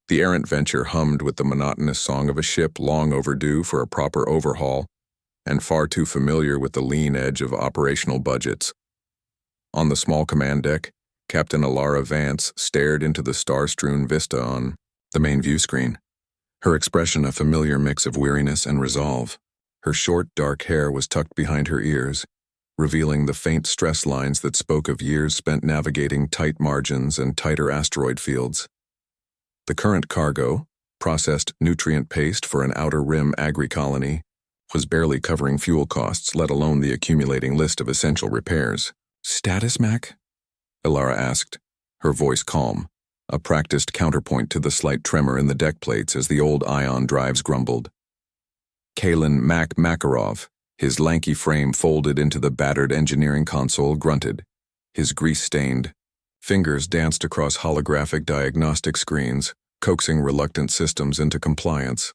The Errant Venture hummed with the monotonous song of a ship long overdue for a proper overhaul and far too familiar with the lean edge of operational budgets. On the small command deck, Captain Elara Vance stared into the star-strewn vista on the main view screen, her expression a familiar mix of weariness and resolve. Her short, dark hair was tucked behind her ears, revealing the faint stress lines that spoke of years spent navigating tight margins and tighter asteroid fields. The current cargo, processed nutrient paste for an outer rim agri-colony, was barely covering fuel costs, let alone the accumulating list of essential repairs. "Status, Mac?" Elara asked, her voice calm, a practiced counterpoint to the slight tremor in the deck plates as the old ion drives grumbled. Kalen Mac Makarov, his lanky frame folded into the battered engineering console, grunted. His grease-stained fingers danced across holographic diagnostic screens, coaxing reluctant systems into compliance.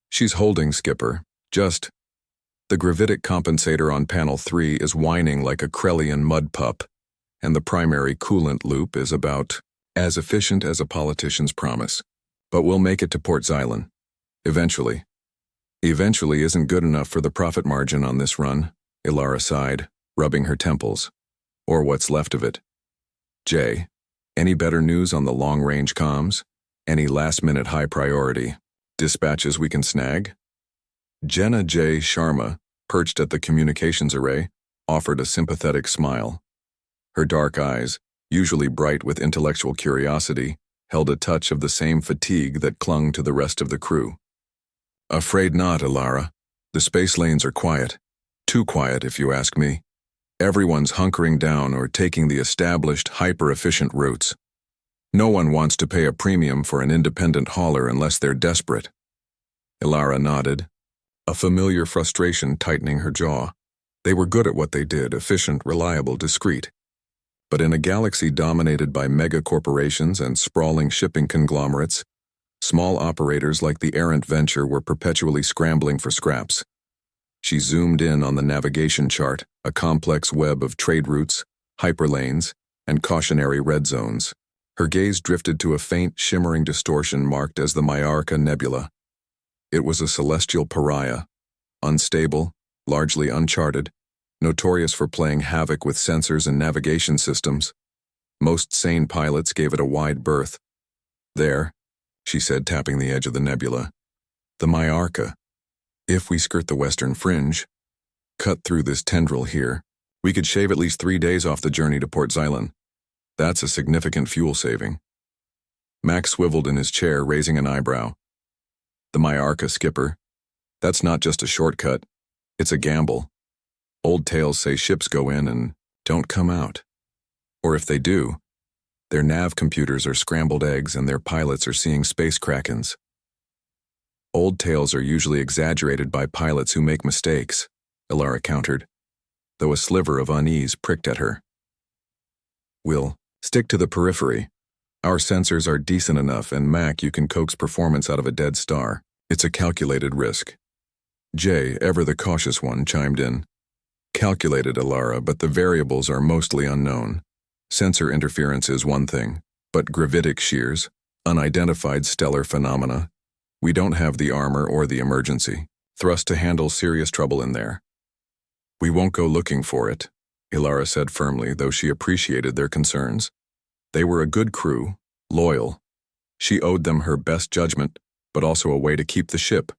"She's holding, Skipper. Just..." The gravitic compensator on panel 3 is whining like a Krellian mud pup, and the primary coolant loop is about as efficient as a politician's promise. "But we'll make it to Port Xylan. Eventually." "Eventually isn't good enough for the profit margin on this run," Elara sighed, rubbing her temples. "Or what's left of it. Jay, any better news on the long-range comms? Any last-minute high-priority dispatches we can snag?" Jenna J. Sharma, perched at the communications array, offered a sympathetic smile. Her dark eyes, usually bright with intellectual curiosity, held a touch of the same fatigue that clung to the rest of the crew. "Afraid not, Elara. The space lanes are quiet. Too quiet, if you ask me. Everyone's hunkering down or taking the established, hyper-efficient routes. No one wants to pay a premium for an independent hauler unless they're desperate." Elara nodded, a familiar frustration tightening her jaw. They were good at what they did, efficient, reliable, discreet. But in a galaxy dominated by mega-corporations and sprawling shipping conglomerates, small operators like the Errant Venture were perpetually scrambling for scraps. She zoomed in on the navigation chart, a complex web of trade routes, hyperlanes, and cautionary red zones. Her gaze drifted to a faint, shimmering distortion marked as the Myarrka Nebula. It was a celestial pariah, unstable, largely uncharted, notorious for playing havoc with sensors and navigation systems. Most sane pilots gave it a wide berth. "There," she said, tapping the edge of the nebula. "The Myarrka. If we skirt the western fringe, cut through this tendril here, we could shave at least 3 days off the journey to Port Xylan. That's a significant fuel saving." Max swiveled in his chair, raising an eyebrow. "The Myarrka, Skipper. That's not just a shortcut. It's a gamble. Old tales say ships go in and don't come out. Or if they do, their nav computers are scrambled eggs and their pilots are seeing space krakens. Old tales are usually exaggerated by pilots who make mistakes," Elara countered, though a sliver of unease pricked at her. "We'll stick to the periphery. Our sensors are decent enough, and Mac, you can coax performance out of a dead star. It's a calculated risk." Jay, ever the cautious one, chimed in. "Calculated, Elara, but the variables are mostly unknown. Sensor interference is one thing, but gravitic shears, unidentified stellar phenomena, we don't have the armor or the emergency thrust to handle serious trouble in there." "We won't go looking for it," Elara said firmly, though she appreciated their concerns. They were a good crew, loyal. She owed them her best judgment, but also a way to keep the ship,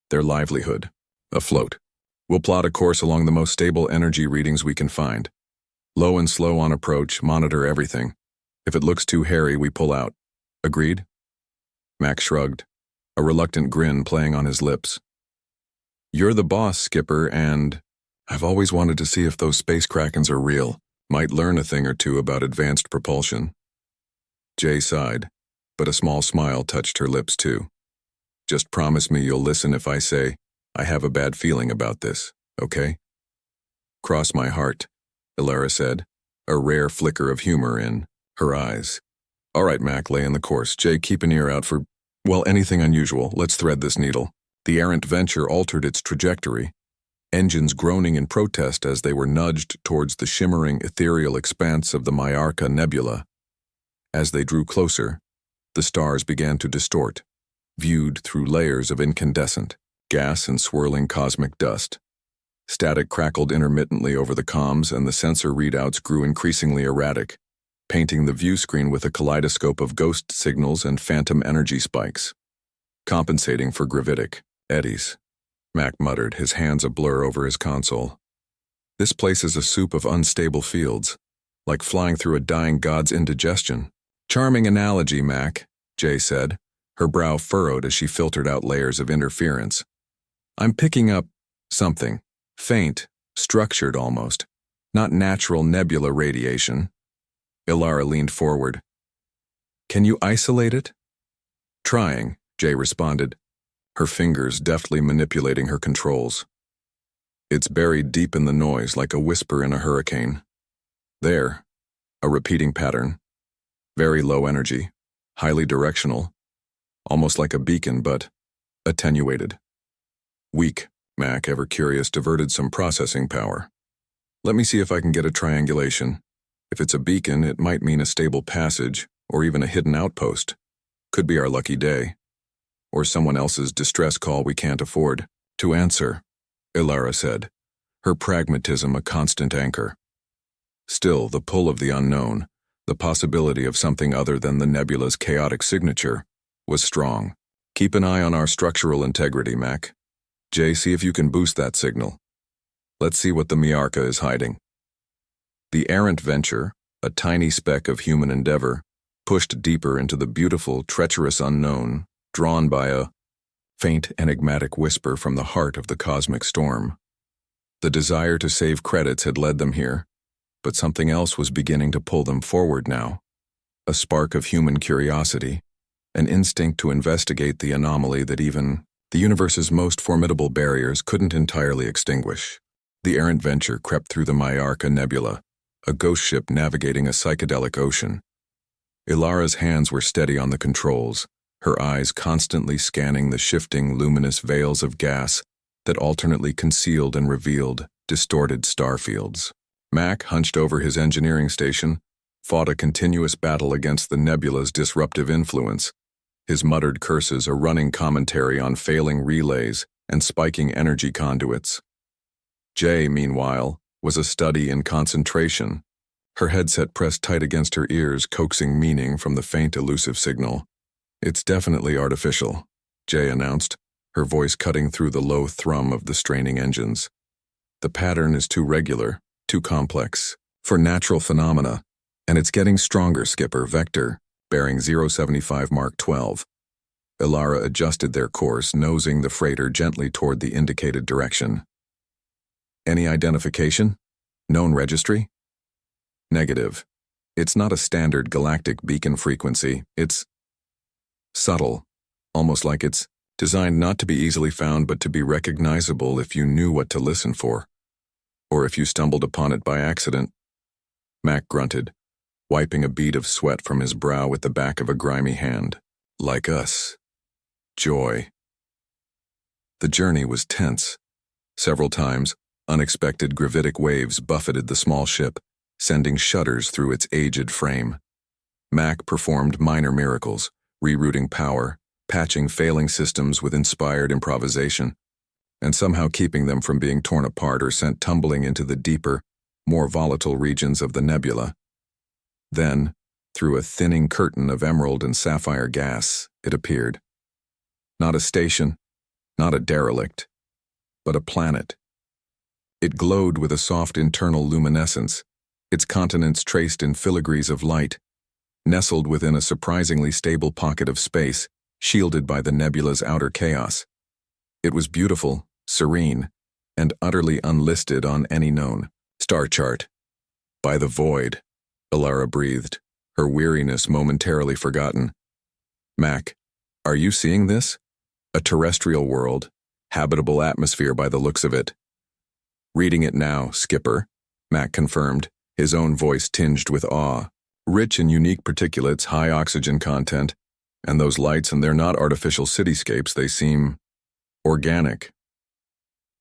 their livelihood, afloat. "We'll plot a course along the most stable energy readings we can find. Low and slow on approach, monitor everything. If it looks too hairy, we pull out. Agreed?" Max shrugged, a reluctant grin playing on his lips. "You're the boss, Skipper, and I've always wanted to see if those space krakens are real. Might learn a thing or two about advanced propulsion." Jay sighed, but a small smile touched her lips too. "Just promise me you'll listen if I say, I have a bad feeling about this, okay?" "Cross my heart," Elara said, a rare flicker of humor in her eyes. "All right, Mac, lay in the course. Jay, keep an ear out for, well, anything unusual. Let's thread this needle." The Errant Venture altered its trajectory, engines groaning in protest as they were nudged towards the shimmering ethereal expanse of the Myarrka Nebula. As they drew closer, The stars began to distort, viewed through layers of incandescent gas and swirling cosmic dust. Static crackled intermittently over the comms, and the sensor readouts grew increasingly erratic, painting the view screen with a kaleidoscope of ghost signals and phantom energy spikes, compensating for gravitic eddies. Mac muttered, his hands a blur over his console. This place is a soup of unstable fields, like flying through a dying god's indigestion. Charming analogy, Mac, Jay said, her brow furrowed as she filtered out layers of interference. I'm picking up something, faint, structured almost, not natural nebula radiation. Elara leaned forward. Can you isolate it? Trying, Jay responded, her fingers deftly manipulating her controls. It's buried deep in the noise like a whisper in a hurricane. There, a repeating pattern. Very low energy, highly directional, almost like a beacon but attenuated. Weak, Mac, ever curious, diverted some processing power. Let me see if I can get a triangulation. If it's a beacon, it might mean a stable passage, or even a hidden outpost. Could be our lucky day. Or someone else's distress call we can't afford to answer, Elara said, her pragmatism a constant anchor. Still, the pull of the unknown, the possibility of something other than the nebula's chaotic signature, was strong. Keep an eye on our structural integrity, Mac. Jay, see if you can boost that signal. Let's see what the Myarrka is hiding. The Errant Venture, a tiny speck of human endeavor, pushed deeper into the beautiful, treacherous unknown, drawn by a faint, enigmatic whisper from the heart of the cosmic storm. The desire to save credits had led them here, but something else was beginning to pull them forward now. A spark of human curiosity, an instinct to investigate the anomaly that even the universe's most formidable barriers couldn't entirely extinguish. The Errant Venture crept through the Myarrka Nebula, a ghost ship navigating a psychedelic ocean. Elara's hands were steady on the controls, her eyes constantly scanning the shifting, luminous veils of gas that alternately concealed and revealed distorted starfields. Mac, hunched over his engineering station, fought a continuous battle against the nebula's disruptive influence, his muttered curses a running commentary on failing relays and spiking energy conduits. Jay, meanwhile, was a study in concentration, her headset pressed tight against her ears, coaxing meaning from the faint, elusive signal. It's definitely artificial, Jay announced, her voice cutting through the low thrum of the straining engines. The pattern is too regular, too complex, for natural phenomena, and it's getting stronger, Skipper. Vector, bearing 075 Mark 12. Elara adjusted their course, nosing the freighter gently toward the indicated direction. Any identification? Known registry? Negative. It's not a standard galactic beacon frequency. It's subtle, almost like it's designed not to be easily found but to be recognizable if you knew what to listen for, or if you stumbled upon it by accident. Mac grunted, wiping a bead of sweat from his brow with the back of a grimy hand. Like us. Joy. The journey was tense. Several times, unexpected gravitic waves buffeted the small ship, sending shudders through its aged frame. Mac performed minor miracles, rerouting power, patching failing systems with inspired improvisation, and somehow keeping them from being torn apart or sent tumbling into the deeper, more volatile regions of the nebula. Then, through a thinning curtain of emerald and sapphire gas, it appeared. Not a station, not a derelict, but a planet. It glowed with a soft internal luminescence, its continents traced in filigrees of light, nestled within a surprisingly stable pocket of space, shielded by the nebula's outer chaos. It was beautiful, serene, and utterly unlisted on any known star chart. By the void, Elara breathed, her weariness momentarily forgotten. Mac, are you seeing this? A terrestrial world, habitable atmosphere by the looks of it. Reading it now, Skipper, Mac confirmed, his own voice tinged with awe. Rich in unique particulates, high oxygen content, and those lights, and they're not artificial cityscapes, they seem organic.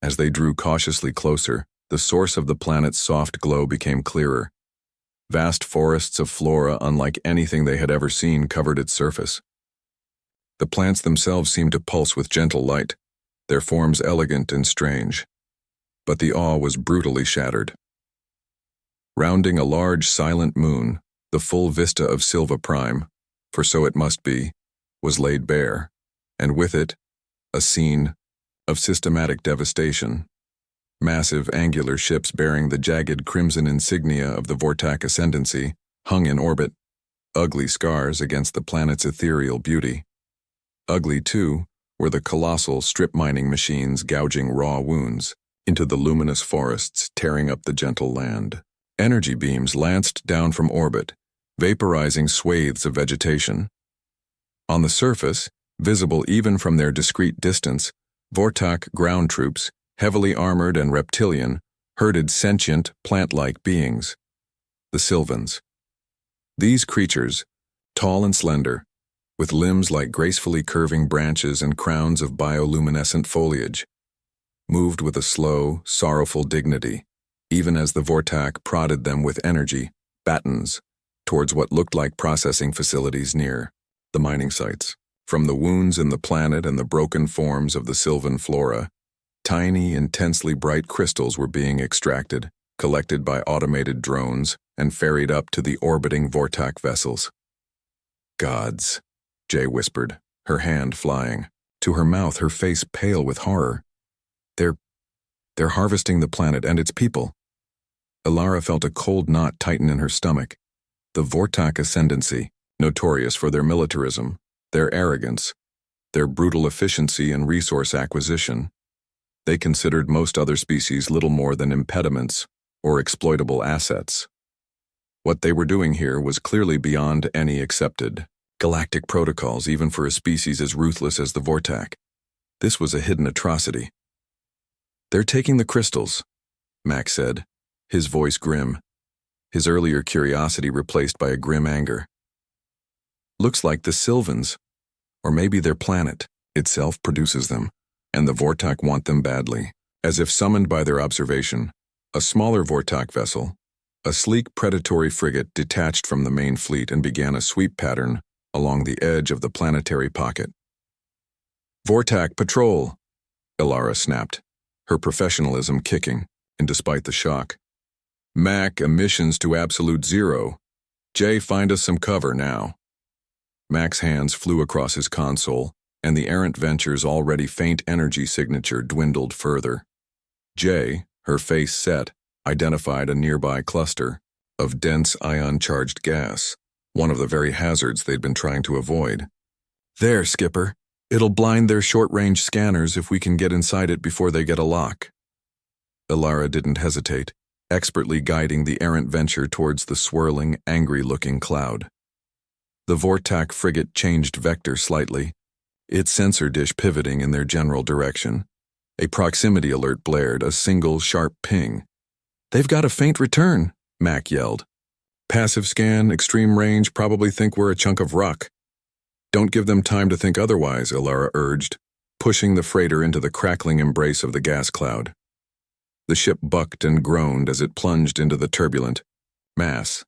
As they drew cautiously closer, the source of the planet's soft glow became clearer. Vast forests of flora unlike anything they had ever seen covered its surface. The plants themselves seemed to pulse with gentle light, their forms elegant and strange. But the awe was brutally shattered. Rounding a large, silent moon, the full vista of Sylva Prime, for so it must be, was laid bare, and with it, a scene of systematic devastation. Massive angular ships bearing the jagged crimson insignia of the Vortaak Ascendancy hung in orbit, ugly scars against the planet's ethereal beauty. Ugly, too, were the colossal strip-mining machines gouging raw wounds into the luminous forests, tearing up the gentle land. Energy beams lanced down from orbit, vaporizing swathes of vegetation. On the surface, visible even from their discreet distance, Vortaak ground troops, heavily armored and reptilian, herded sentient, plant-like beings, the Sylvans. These creatures, tall and slender, with limbs like gracefully curving branches and crowns of bioluminescent foliage, moved with a slow, sorrowful dignity, even as the Vortaak prodded them with energy, batons, towards what looked like processing facilities near the mining sites. From the wounds in the planet and the broken forms of the Sylvan flora, tiny, intensely bright crystals were being extracted, collected by automated drones, and ferried up to the orbiting Vortaak vessels. Gods, Jay whispered, her hand flying. To her mouth, her face pale with horror. They're harvesting the planet and its people. Elara felt a cold knot tighten in her stomach. The Vortaak Ascendancy, notorious for their militarism, their arrogance, their brutal efficiency in resource acquisition. They considered most other species little more than impediments or exploitable assets. What they were doing here was clearly beyond any accepted galactic protocols, even for a species as ruthless as the Vortaak. This was a hidden atrocity. "They're taking the crystals," Mac said, his voice grim, his earlier curiosity replaced by a grim anger. "Looks like the Sylvans, or maybe their planet itself produces them, and the Vortaak want them badly." As if summoned by their observation, a smaller Vortaak vessel, a sleek predatory frigate, detached from the main fleet and began a sweep pattern along the edge of the planetary pocket. "Vortaak patrol," Elara snapped, her professionalism kicking, and despite the shock. "Mac, emissions to absolute zero. Jay, find us some cover now." Mac's hands flew across his console, and the Errant Venture's already faint energy signature dwindled further. Jay, her face set, identified a nearby cluster of dense ion-charged gas, one of the very hazards they'd been trying to avoid. "There, Skipper. It'll blind their short-range scanners if we can get inside it before they get a lock." Elara didn't hesitate, expertly guiding the Errant Venture towards the swirling, angry-looking cloud. The Vortaak frigate changed vector slightly, its sensor dish pivoting in their general direction. A proximity alert blared, a single sharp ping. "They've got a faint return," Mac yelled. "Passive scan, extreme range, probably think we're a chunk of rock." "Don't give them time to think otherwise," Elara urged, pushing the freighter into the crackling embrace of the gas cloud. The ship bucked and groaned as it plunged into the turbulent mass.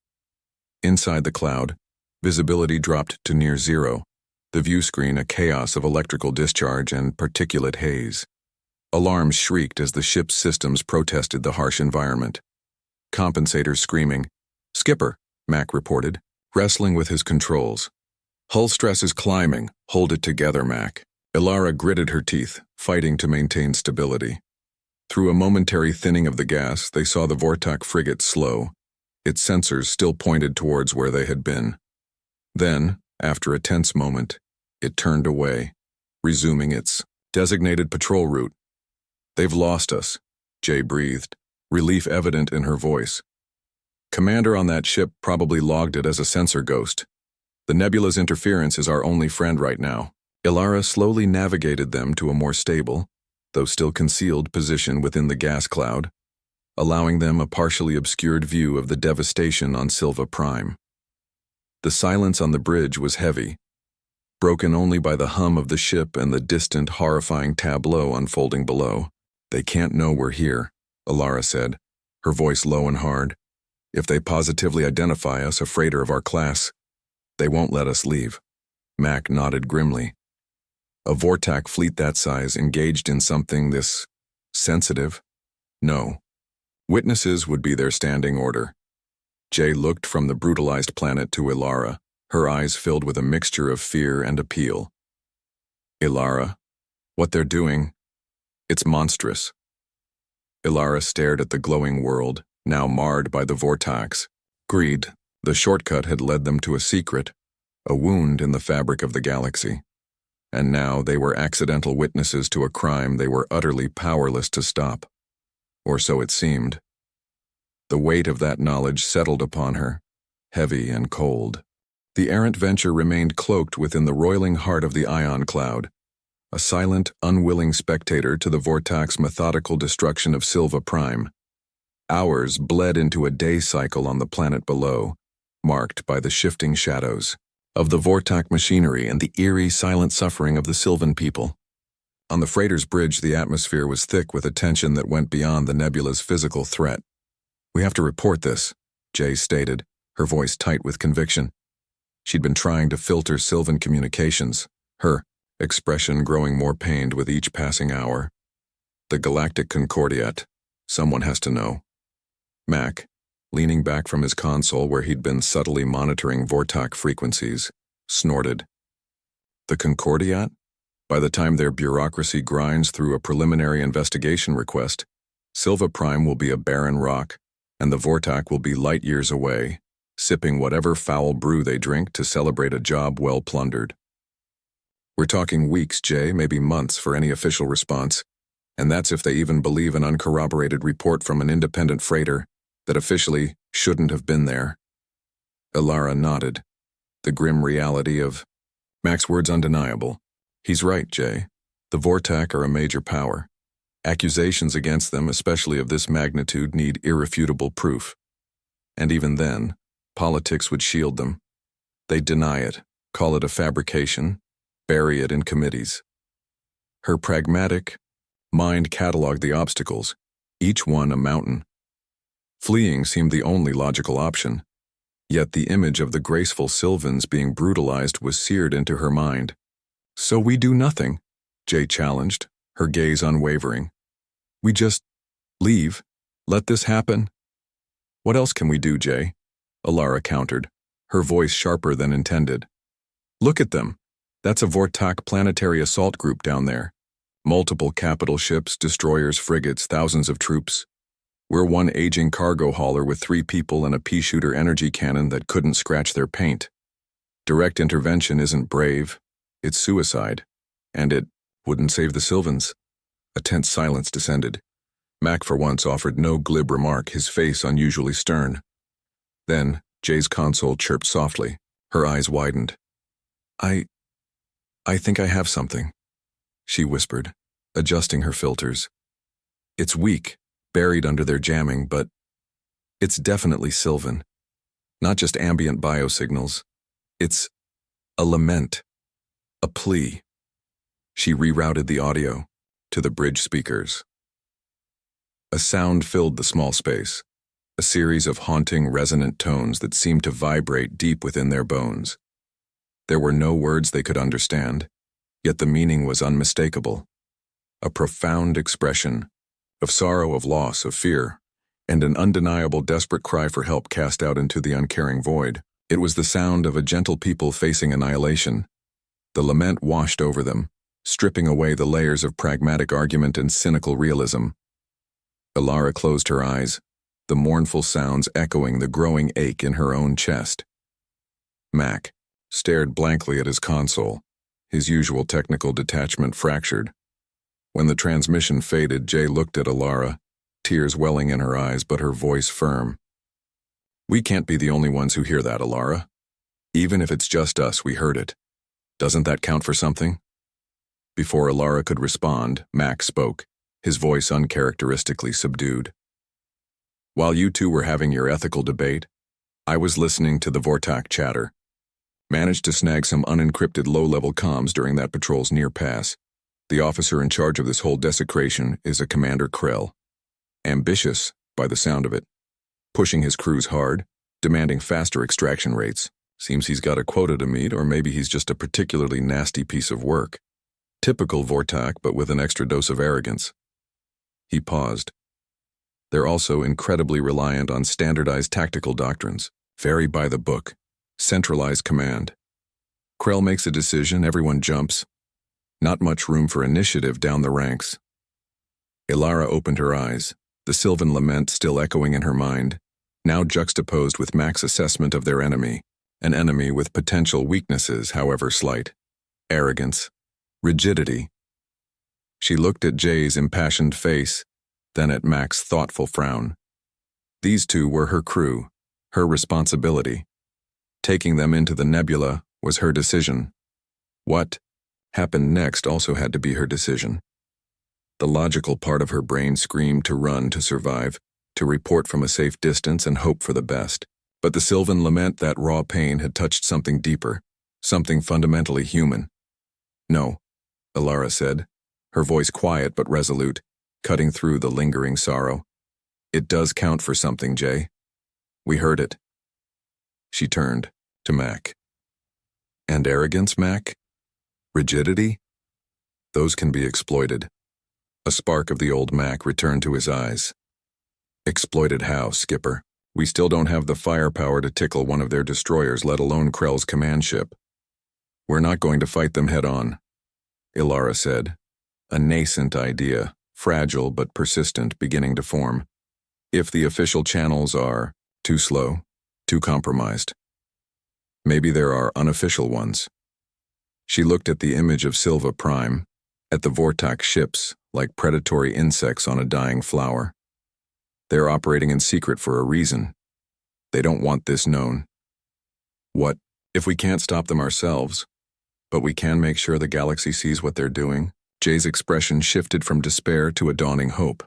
Inside the cloud, visibility dropped to near zero, the view screen a chaos of electrical discharge and particulate haze. Alarms shrieked as the ship's systems protested the harsh environment. Compensators screaming. "Skipper," Mac reported, wrestling with his controls. "Hull stress is climbing. Hold it together, Mac." Elara gritted her teeth, fighting to maintain stability. Through a momentary thinning of the gas, they saw the Vortaak frigate slow, its sensors still pointed towards where they had been. Then, after a tense moment, it turned away, resuming its designated patrol route. "They've lost us," Jay breathed, relief evident in her voice. "Commander on that ship probably logged it as a sensor ghost. The Nebula's interference is our only friend right now." Elara slowly navigated them to a more stable, though still concealed position within the gas cloud, allowing them a partially obscured view of the devastation on Sylva Prime. The silence on the bridge was heavy, broken only by the hum of the ship and the distant, horrifying tableau unfolding below. "They can't know we're here," Elara said, her voice low and hard. If they positively identify us a freighter of our class, they won't let us leave. Mac nodded grimly. A Vortaak fleet that size engaged in something this sensitive? No. Witnesses would be their standing order. Jay looked from the brutalized planet to Elara, her eyes filled with a mixture of fear and appeal. Elara, what they're doing, it's monstrous. Elara stared at the glowing world, now marred by the Vortaaks. Greed, the shortcut had led them to a secret, a wound in the fabric of the galaxy. And now they were accidental witnesses to a crime they were utterly powerless to stop. Or so it seemed. The weight of that knowledge settled upon her, heavy and cold. The Errant Venture remained cloaked within the roiling heart of the ion cloud, a silent, unwilling spectator to the Vortaak's methodical destruction of Sylva Prime. Hours bled into a day cycle on the planet below, marked by the shifting shadows of the Vortaak machinery and the eerie, silent suffering of the Sylvan people. On the freighter's bridge, the atmosphere was thick with a tension that went beyond the nebula's physical threat. "We have to report this," Jay stated, her voice tight with conviction. She'd been trying to filter Sylvan communications, her expression growing more pained with each passing hour. "The Galactic Concordiat. Someone has to know." Mac, leaning back from his console where he'd been subtly monitoring Vortaak frequencies, snorted. "The Concordiat? By the time their bureaucracy grinds through a preliminary investigation request, Sylva Prime will be a barren rock, and the Vortaak will be light years away, sipping whatever foul brew they drink to celebrate a job well plundered." "We're talking weeks, Jay, maybe months for any official response, and that's if they even believe an uncorroborated report from an independent freighter that officially shouldn't have been there." Elara nodded, the grim reality of Mac's words undeniable. "He's right, Jay. The Vortaak are a major power. Accusations against them, especially of this magnitude, need irrefutable proof. And even then, politics would shield them. They'd deny it, call it a fabrication, bury it in committees." Her pragmatic mind cataloged the obstacles, each one a mountain. Fleeing seemed the only logical option, yet the image of the graceful Sylvans being brutalized was seared into her mind. "So we do nothing?" Jay challenged, her gaze unwavering. "We just leave? Let this happen?" "What else can we do, Jay?" Elara countered, her voice sharper than intended. "Look at them. That's a Vortaak planetary assault group down there. Multiple capital ships, destroyers, frigates, thousands of troops. We're one aging cargo hauler with 3 people and a pea-shooter energy cannon that couldn't scratch their paint. Direct intervention isn't brave, it's suicide. And it wouldn't save the Sylvans." A tense silence descended. Mac for once offered no glib remark, his face unusually stern. Then Jay's console chirped softly, her eyes widened. I think I have something," she whispered, adjusting her filters. "It's weak, buried under their jamming, but it's definitely Sylvan. Not just ambient biosignals. It's a lament, a plea." She rerouted the audio to the bridge speakers. A sound filled the small space, a series of haunting, resonant tones that seemed to vibrate deep within their bones. There were no words they could understand, yet the meaning was unmistakable. A profound expression of sorrow, of loss, of fear, and an undeniable desperate cry for help cast out into the uncaring void. It was the sound of a gentle people facing annihilation. The lament washed over them, stripping away the layers of pragmatic argument and cynical realism. Elara closed her eyes, the mournful sounds echoing the growing ache in her own chest. Mac stared blankly at his console, his usual technical detachment fractured. When the transmission faded, Jay looked at Elara, tears welling in her eyes but her voice firm. "We can't be the only ones who hear that, Elara. Even if it's just us, we heard it. Doesn't that count for something?" Before Elara could respond, Mac spoke, his voice uncharacteristically subdued. "While you two were having your ethical debate, I was listening to the Vortaak chatter. Managed to snag some unencrypted low-level comms during that patrol's near pass. The officer in charge of this whole desecration is a Commander Krell. Ambitious, by the sound of it. pushing his crews hard, demanding faster extraction rates. Seems he's got a quota to meet, or maybe he's just a particularly nasty piece of work. Typical Vortaak, but with an extra dose of arrogance. He paused. They're also incredibly reliant on standardized tactical doctrines, very by the book, centralized command. Krell makes a decision, everyone jumps. Not much room for initiative down the ranks. Elara opened her eyes, the Sylvan lament still echoing in her mind, now juxtaposed with Mac's assessment of their enemy, an enemy with potential weaknesses, however slight. Arrogance. Rigidity. She looked at Jay's impassioned face, then at Mac's thoughtful frown. These two were her crew, her responsibility. Taking them into the nebula was her decision. What happened next also had to be her decision. The logical part of her brain screamed to run to survive, to report from a safe distance and hope for the best. But the Sylvan lament, that raw pain, had touched something deeper, something fundamentally human. No, Elara said, her voice quiet but resolute, cutting through the lingering sorrow. It does count for something, Jay. We heard it. She turned to Mac. And arrogance, Mac? Rigidity? Those can be exploited. A spark of the old Mac returned to his eyes. Exploited how, Skipper? We still don't have the firepower to tickle one of their destroyers, let alone Krell's command ship. We're not going to fight them head-on, Elara said, a nascent idea, fragile but persistent, beginning to form. If the official channels are too slow, too compromised. Maybe there are unofficial ones. She looked at the image of Sylva Prime, at the Vortaak ships, like predatory insects on a dying flower. They're operating in secret for a reason. They don't want this known. What if we can't stop them ourselves? But we can make sure the galaxy sees what they're doing. Jay's expression shifted from despair to a dawning hope.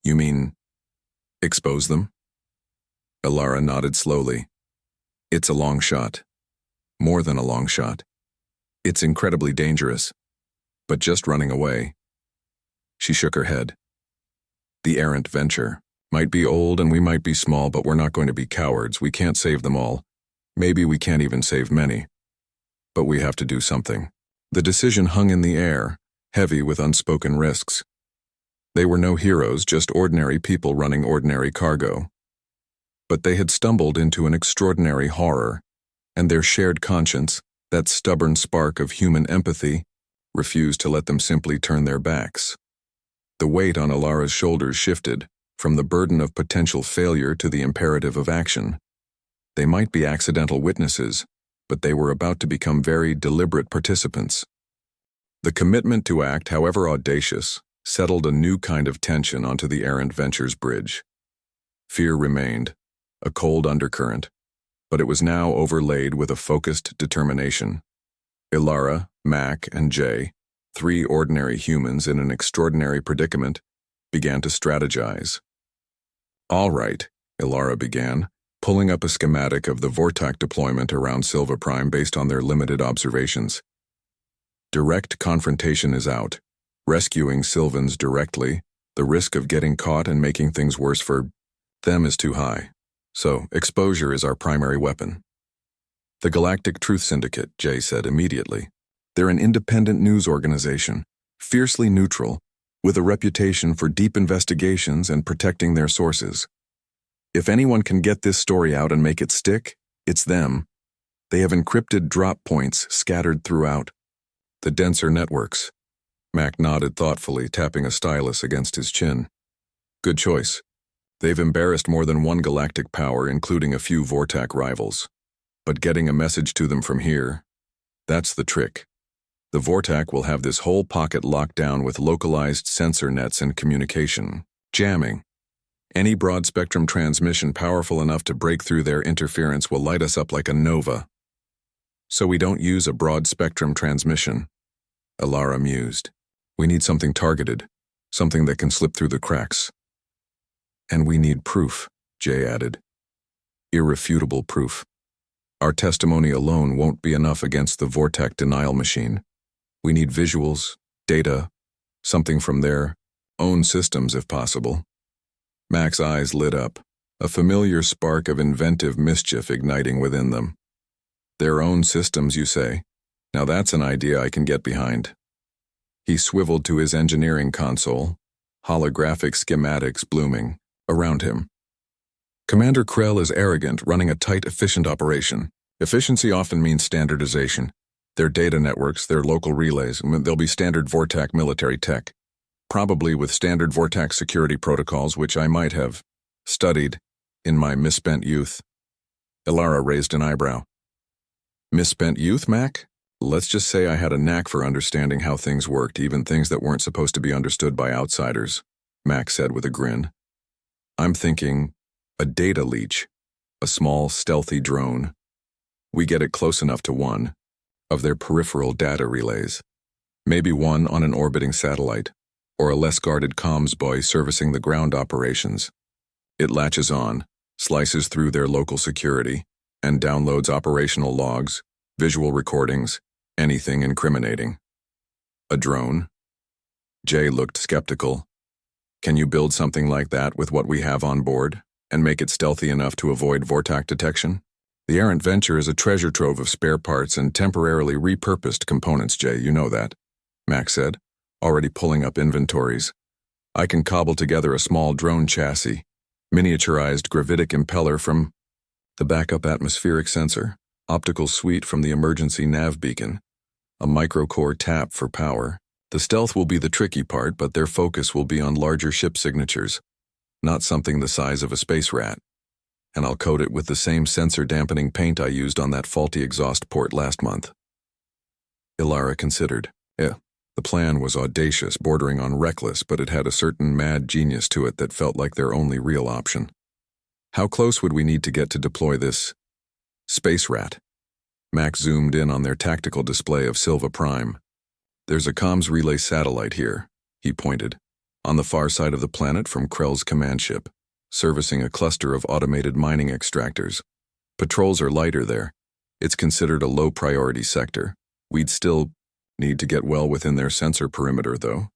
You mean, expose them? Elara nodded slowly. It's a long shot. More than a long shot. It's incredibly dangerous. But just running away. She shook her head. The Errant Venture might be old and we might be small, but we're not going to be cowards. We can't save them all. Maybe we can't even save many. But we have to do something. The decision hung in the air, heavy with unspoken risks. They were no heroes, just ordinary people running ordinary cargo. But they had stumbled into an extraordinary horror, and their shared conscience, that stubborn spark of human empathy, refused to let them simply turn their backs. The weight on Elara's shoulders shifted, from the burden of potential failure to the imperative of action. They might be accidental witnesses, but they were about to become very deliberate participants. The commitment to act, however audacious, settled a new kind of tension onto the Errant Venture's bridge. Fear remained, a cold undercurrent, but it was now overlaid with a focused determination. Elara, Mac, and Jay, three ordinary humans in an extraordinary predicament, began to strategize. All right, Elara began, pulling up a schematic of the Vortaak deployment around Sylva Prime based on their limited observations. Direct confrontation is out. Rescuing Sylvans directly, the risk of getting caught and making things worse for them is too high. So, exposure is our primary weapon. The Galactic Truth Syndicate, Jay said immediately. They're an independent news organization, fiercely neutral, with a reputation for deep investigations and protecting their sources. If anyone can get this story out and make it stick, it's them. They have encrypted drop points scattered throughout the denser networks. Mac nodded thoughtfully, tapping a stylus against his chin. Good choice. They've embarrassed more than one galactic power, including a few Vortaak rivals. But getting a message to them from here, that's the trick. The Vortaak will have this whole pocket locked down with localized sensor nets and communication. Jamming. Any broad-spectrum transmission powerful enough to break through their interference will light us up like a nova. So we don't use a broad-spectrum transmission, Elara mused. We need something targeted, something that can slip through the cracks. And we need proof, Jay added. Irrefutable proof. Our testimony alone won't be enough against the Vortaak denial machine. We need visuals, data, something from their own systems if possible. Mac's eyes lit up, a familiar spark of inventive mischief igniting within them. Their own systems, you say? Now that's an idea I can get behind. He swiveled to his engineering console, holographic schematics blooming around him. Commander Krell is arrogant, running a tight, efficient operation. Efficiency often means standardization. Their data networks, their local relays, they'll be standard Vortaak military tech. Probably with standard Vortaak security protocols, which I might have studied in my misspent youth. Elara raised an eyebrow. Misspent youth, Mac? Let's just say I had a knack for understanding how things worked, even things that weren't supposed to be understood by outsiders, Mac said with a grin. I'm thinking a data leech, a small, stealthy drone. We get it close enough to one of their peripheral data relays. Maybe one on an orbiting satellite, or a less guarded comms buoy servicing the ground operations. It latches on, slices through their local security, and downloads operational logs, visual recordings, anything incriminating. A drone? Jay looked skeptical. Can you build something like that with what we have on board, and make it stealthy enough to avoid Vortaak detection? The Errant Venture is a treasure trove of spare parts and temporarily repurposed components, Jay, you know that, Mac said, already pulling up inventories. I can cobble together a small drone chassis, miniaturized gravitic impeller from the backup atmospheric sensor, optical suite from the emergency nav beacon, a microcore tap for power. The stealth will be the tricky part, but their focus will be on larger ship signatures, not something the size of a space rat. And I'll coat it with the same sensor-dampening paint I used on that faulty exhaust port last month. Elara considered. The plan was audacious, bordering on reckless, but it had a certain mad genius to it that felt like their only real option. How close would we need to get to deploy this space rat? Mac zoomed in on their tactical display of Sylva Prime. There's a comms relay satellite here, he pointed, on the far side of the planet from Krell's command ship, servicing a cluster of automated mining extractors. Patrols are lighter there. It's considered a low-priority sector. We'd still need to get well within their sensor perimeter, though.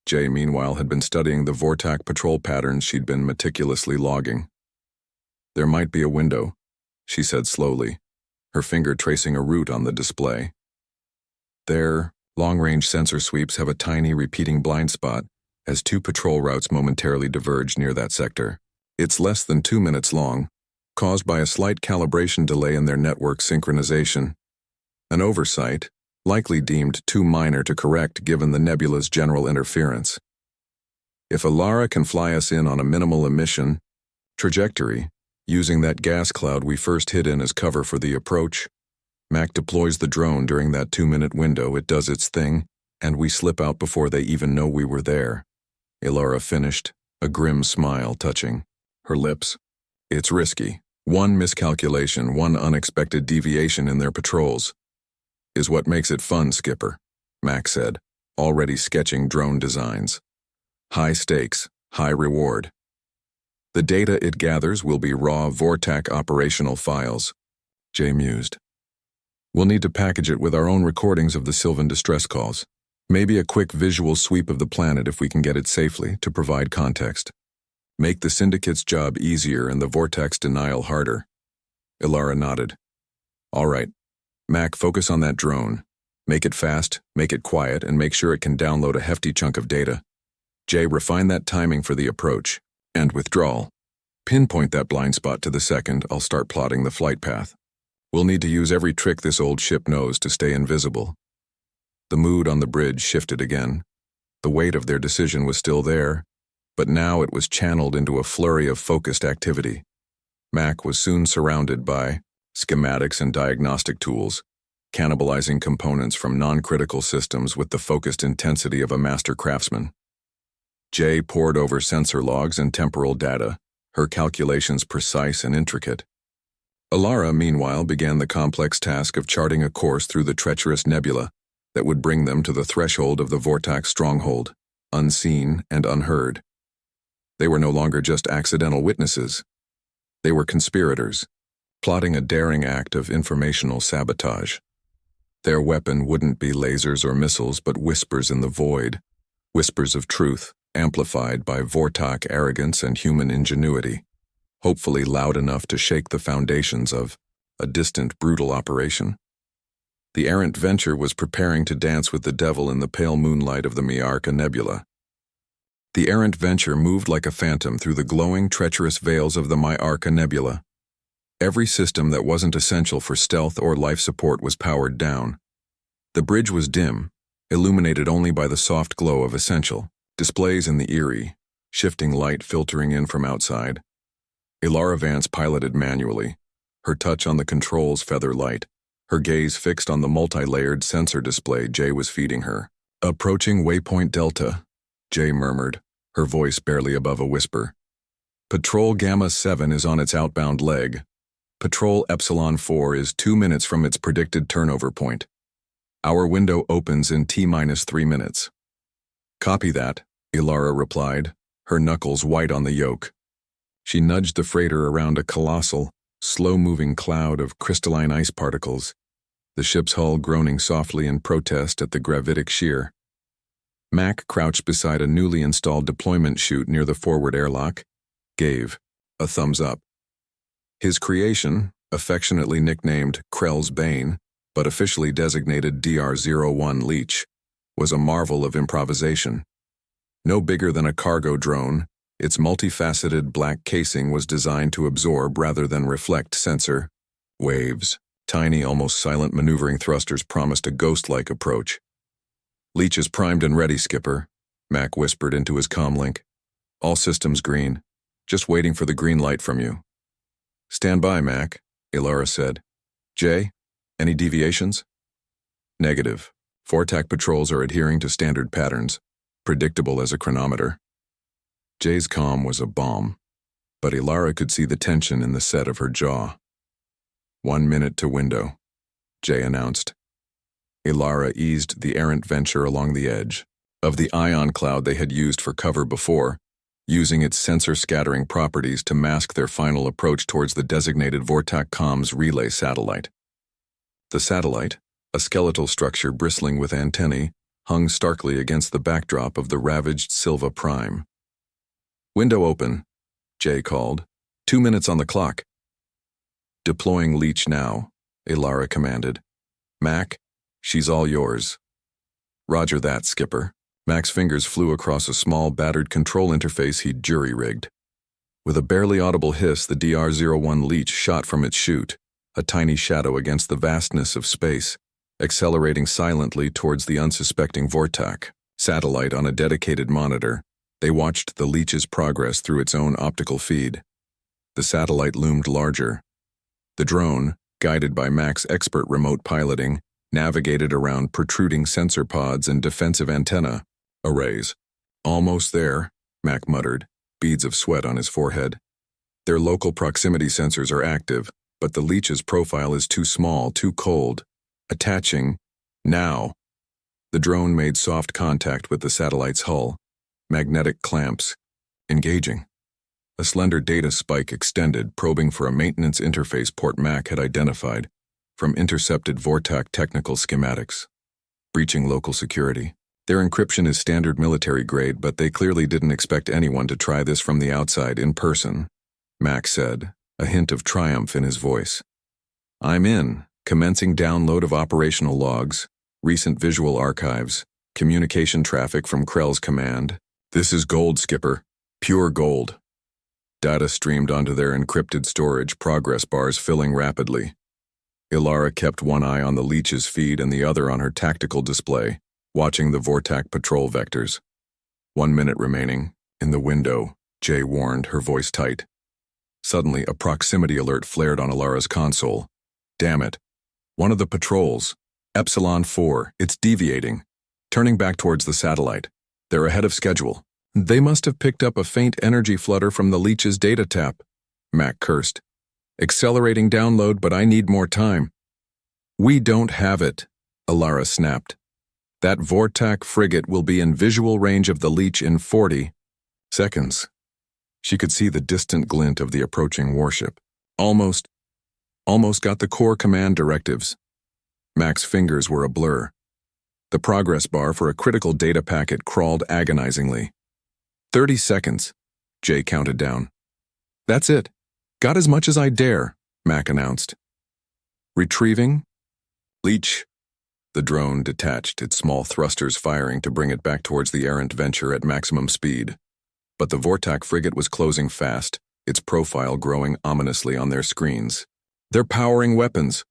Jay, meanwhile, had been studying the Vortaak patrol patterns she'd been meticulously logging. There might be a window, she said slowly, her finger tracing a route on the display. Their long-range sensor sweeps have a tiny repeating blind spot as two patrol routes momentarily diverge near that sector. It's less than 2 minutes long, caused by a slight calibration delay in their network synchronization. An oversight, likely deemed too minor to correct given the nebula's general interference. If Elara can fly us in on a minimal emission trajectory, using that gas cloud we first hid in as cover for the approach, Mac deploys the drone during that 2-minute window, it does its thing, and we slip out before they even know we were there. Elara finished, a grim smile touching her lips. It's risky. One miscalculation, one unexpected deviation in their patrols is what makes it fun, Skipper, Mac said, already sketching drone designs. High stakes, high reward. The data it gathers will be raw Vortaak operational files, Jay mused. We'll need to package it with our own recordings of the Sylvan distress calls. Maybe a quick visual sweep of the planet if we can get it safely to provide context. Make the Syndicate's job easier and the Vortaak's denial harder. Elara nodded. All right. Mac, focus on that drone. Make it fast, make it quiet, and make sure it can download a hefty chunk of data. Jay, refine that timing for the approach and withdrawal. Pinpoint that blind spot to the second. I'll start plotting the flight path. We'll need to use every trick this old ship knows to stay invisible. The mood on the bridge shifted again. The weight of their decision was still there, but now it was channeled into a flurry of focused activity. Mac was soon surrounded by schematics and diagnostic tools, cannibalizing components from non-critical systems with the focused intensity of a master craftsman. Jay pored over sensor logs and temporal data, her calculations precise and intricate. Elara, meanwhile, began the complex task of charting a course through the treacherous nebula that would bring them to the threshold of the Vortaak stronghold, unseen and unheard. They were no longer just accidental witnesses. They were conspirators, plotting a daring act of informational sabotage. Their weapon wouldn't be lasers or missiles, but whispers in the void, whispers of truth, amplified by Vortaak arrogance and human ingenuity. hopefully loud enough to shake the foundations of a distant, brutal operation. The Errant Venture was preparing to dance with the devil in the pale moonlight of the Myarrka Nebula. The Errant Venture moved like a phantom through the glowing, treacherous veils of the Myarrka Nebula. Every system that wasn't essential for stealth or life support was powered down. The bridge was dim, illuminated only by the soft glow of essential displays in the eerie, shifting light filtering in from outside. Elara Vance piloted manually, her touch on the controls feather light, her gaze fixed on the multi-layered sensor display Jay was feeding her. "Approaching waypoint Delta," Jay murmured, her voice barely above a whisper. "Patrol Gamma 7 is on its outbound leg. Patrol Epsilon 4 is 2 minutes from its predicted turnover point. Our window opens in T-3 minutes." "Copy that," Elara replied, her knuckles white on the yoke. She nudged the freighter around a colossal, slow-moving cloud of crystalline ice particles, the ship's hull groaning softly in protest at the gravitic shear. Mac crouched beside a newly installed deployment chute near the forward airlock, gave a thumbs up. His creation, affectionately nicknamed Krell's Bane, but officially designated DR-01 Leech, was a marvel of improvisation. No bigger than a cargo drone, its multifaceted black casing was designed to absorb rather than reflect sensor waves. Tiny, almost silent maneuvering thrusters promised a ghost-like approach. "Leech is primed and ready, Skipper," Mac whispered into his comlink. "All systems green. Just waiting for the green light from you." "Stand by, Mac," Elara said. "Jay, any deviations?" "Negative. Vortaak patrols are adhering to standard patterns, predictable as a chronometer." Jay's calm was a balm, but Elara could see the tension in the set of her jaw. "1 minute to window," Jay announced. Elara eased the Errant Venture along the edge of the ion cloud they had used for cover before, using its sensor-scattering properties to mask their final approach towards the designated Vortaak comms relay satellite. The satellite, a skeletal structure bristling with antennae, hung starkly against the backdrop of the ravaged Sylva Prime. "Window open," Jay called. 2 minutes on the clock." "Deploying Leech now," Elara commanded. "Mac, she's all yours." "Roger that, Skipper." Mac's fingers flew across a small, battered control interface he'd jury-rigged. With a barely audible hiss, the DR-01 Leech shot from its chute, a tiny shadow against the vastness of space, accelerating silently towards the unsuspecting Vortaak satellite on a dedicated monitor. They watched the Leech's progress through its own optical feed. The satellite loomed larger. The drone, guided by Mac's expert remote piloting, navigated around protruding sensor pods and defensive antenna arrays. "Almost there," Mac muttered, beads of sweat on his forehead. "Their local proximity sensors are active, but the Leech's profile is too small, too cold. Attaching. Now." The drone made soft contact with the satellite's hull. Magnetic clamps. Engaging. A slender data spike extended, probing for a maintenance interface port Mac had identified from intercepted Vortaak technical schematics. Breaching local security. "Their encryption is standard military grade, but they clearly didn't expect anyone to try this from the outside in person," Mac said, a hint of triumph in his voice. "I'm in, commencing download of operational logs, recent visual archives, communication traffic from Krell's command. This is gold, Skipper. Pure gold." Data streamed onto their encrypted storage, progress bars filling rapidly. Elara kept one eye on the Leech's feed and the other on her tactical display, watching the Vortaak patrol vectors. 1 minute remaining. "In the window," Jay warned, her voice tight. Suddenly, a proximity alert flared on Elara's console. "Damn it. One of the patrols. Epsilon 4. It's deviating. Turning back towards the satellite. They're ahead of schedule." "They must have picked up a faint energy flutter from the Leech's data tap," Mac cursed. "Accelerating download, but I need more time." "We don't have it," Elara snapped. "That Vortaak frigate will be in visual range of the Leech in 40 seconds. She could see the distant glint of the approaching warship. Almost got the core command directives." Mac's fingers were a blur. The progress bar for a critical data packet crawled agonizingly. 30 seconds, Jay counted down. "That's it. Got as much as I dare, Mac announced. Retrieving? Leech. The drone detached, its small thrusters firing to bring it back towards the Errant Venture at maximum speed. But the Vortaak frigate was closing fast, its profile growing ominously on their screens. They're powering weapons,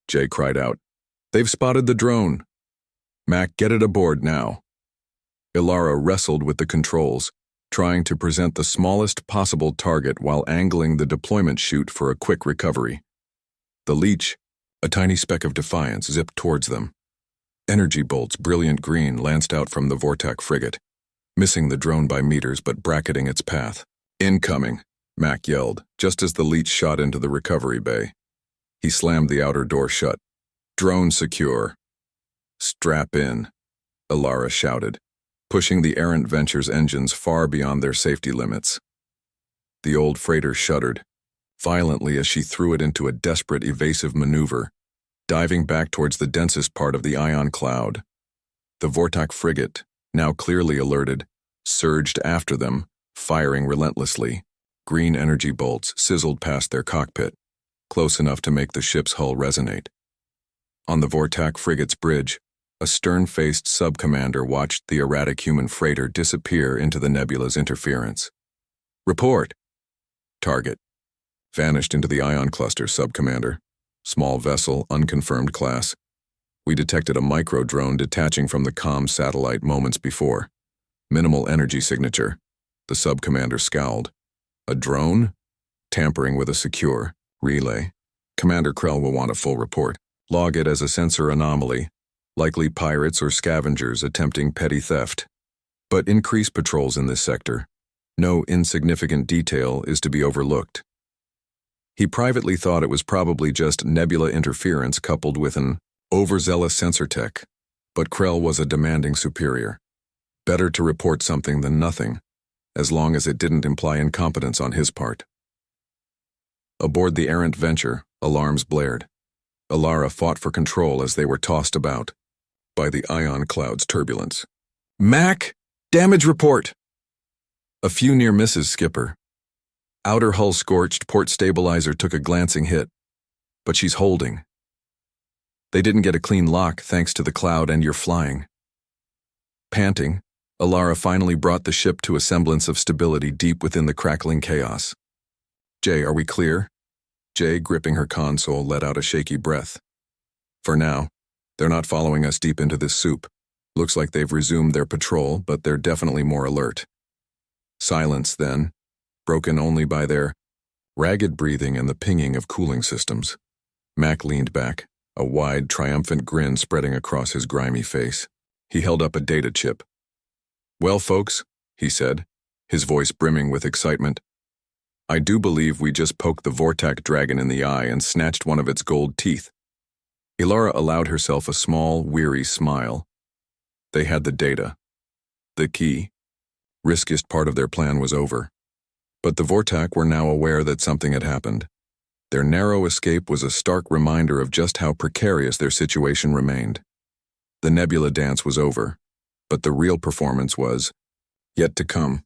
Jay cried out. They've spotted the drone. Mac, get it aboard now. Elara wrestled with the controls, trying to present the smallest possible target while angling the deployment chute for a quick recovery. The Leech, a tiny speck of defiance, zipped towards them. Energy bolts, brilliant green, lanced out from the Vortaak frigate, missing the drone by meters but bracketing its path. Incoming, Mac yelled, just as the Leech shot into the recovery bay. He slammed the outer door shut. Drone secure. Strap in, Elara shouted, pushing the Errant Venture's engines far beyond their safety limits. The old freighter shuddered violently as she threw it into a desperate evasive maneuver, diving back towards the densest part of the ion cloud. The Vortaak frigate, now clearly alerted, surged after them, firing relentlessly. Green energy bolts sizzled past their cockpit, close enough to make the ship's hull resonate. On the Vortaak frigate's bridge, a stern-faced sub-commander watched the erratic human freighter disappear into the nebula's interference. Report. Target. Vanished into the ion cluster, sub-commander. Small vessel, unconfirmed class. We detected a micro-drone detaching from the comm satellite moments before. Minimal energy signature. The sub-commander scowled. A drone? Tampering with a secure relay. Commander Krell will want a full report. Log it as a sensor anomaly. Likely pirates or scavengers attempting petty theft. But increase patrols in this sector. No insignificant detail is to be overlooked. He privately thought it was probably just nebula interference coupled with an overzealous sensor tech, but Krell was a demanding superior. Better to report something than nothing, as long as it didn't imply incompetence on his part. Aboard the Errant Venture, alarms blared. Elara fought for control as they were tossed about by the ion cloud's turbulence. Mac! Damage report! A few near misses, Skipper. Outer hull scorched, port stabilizer took a glancing hit, but she's holding. They didn't get a clean lock thanks to the cloud and your flying. Panting, Elara finally brought the ship to a semblance of stability deep within the crackling chaos. Jay, are we clear? Jay, gripping her console, let out a shaky breath. For now, they're not following us deep into this soup. Looks like they've resumed their patrol, but they're definitely more alert. Silence, then, broken only by their ragged breathing and the pinging of cooling systems. Mac leaned back, a wide, triumphant grin spreading across his grimy face. He held up a data chip. Well, folks, he said, his voice brimming with excitement, I do believe we just poked the Vortaak dragon in the eye and snatched one of its gold teeth. Elara allowed herself a small, weary smile. They had the data. The key. Riskiest part of their plan was over. But the Vortaak were now aware that something had happened. Their narrow escape was a stark reminder of just how precarious their situation remained. The nebula dance was over, but the real performance was yet to come.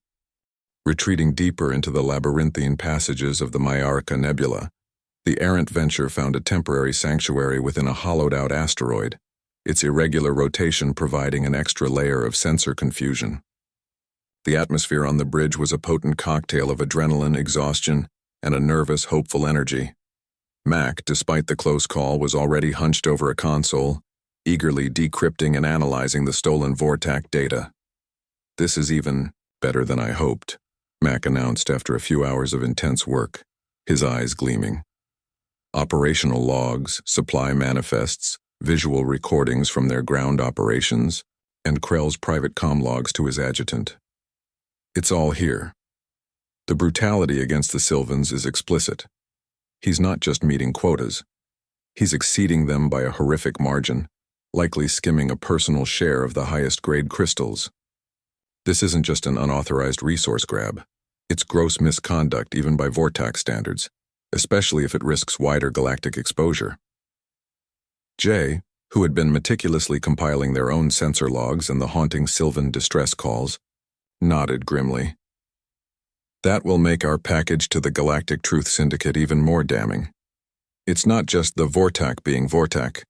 Retreating deeper into the labyrinthine passages of the Myarrka Nebula, the Errant Venture found a temporary sanctuary within a hollowed-out asteroid, its irregular rotation providing an extra layer of sensor confusion. The atmosphere on the bridge was a potent cocktail of adrenaline, exhaustion, and a nervous, hopeful energy. Mac, despite the close call, was already hunched over a console, eagerly decrypting and analyzing the stolen Vortaak data. This is even better than I hoped, Mac announced after a few hours of intense work, his eyes gleaming. Operational logs, supply manifests, visual recordings from their ground operations, and Krell's private comm logs to his adjutant. It's all here. The brutality against the Sylvans is explicit. He's not just meeting quotas. He's exceeding them by a horrific margin, likely skimming a personal share of the highest-grade crystals. This isn't just an unauthorized resource grab. It's gross misconduct even by Vortaak standards, especially if it risks wider galactic exposure. Jay, who had been meticulously compiling their own sensor logs and the haunting Sylvan distress calls, nodded grimly. That will make our package to the Galactic Truth Syndicate even more damning. It's not just the Vortaak being Vortaak.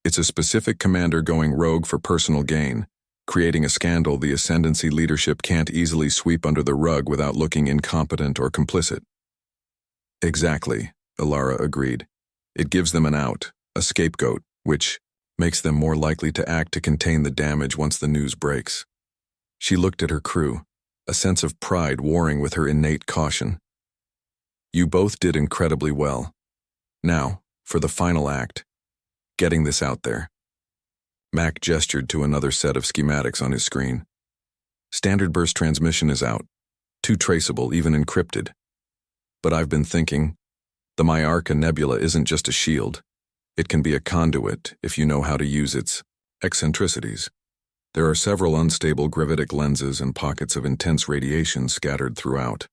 It's a specific commander going rogue for personal gain, creating a scandal the Ascendancy leadership can't easily sweep under the rug without looking incompetent or complicit. Exactly, Elara agreed. It gives them an out, a scapegoat, which makes them more likely to act to contain the damage once the news breaks. She looked at her crew, a sense of pride warring with her innate caution. You both did incredibly well. Now, for the final act, getting this out there. Mac gestured to another set of schematics on his screen. Standard burst transmission is out, too traceable, even encrypted. But I've been thinking, the Myarrka Nebula isn't just a shield. It can be a conduit if you know how to use its eccentricities. There are several unstable gravitic lenses and pockets of intense radiation scattered throughout.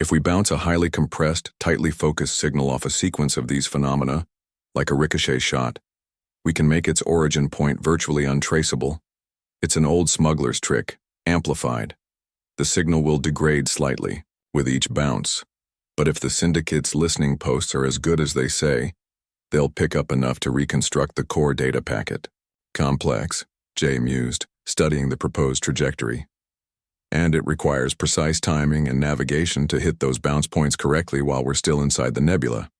If we bounce a highly compressed, tightly focused signal off a sequence of these phenomena, like a ricochet shot, we can make its origin point virtually untraceable. It's an old smuggler's trick, amplified. The signal will degrade slightly, with each bounce. But if the Syndicate's listening posts are as good as they say, they'll pick up enough to reconstruct the core data packet. Complex, Jay mused, studying the proposed trajectory. And it requires precise timing and navigation to hit those bounce points correctly while we're still inside the nebula.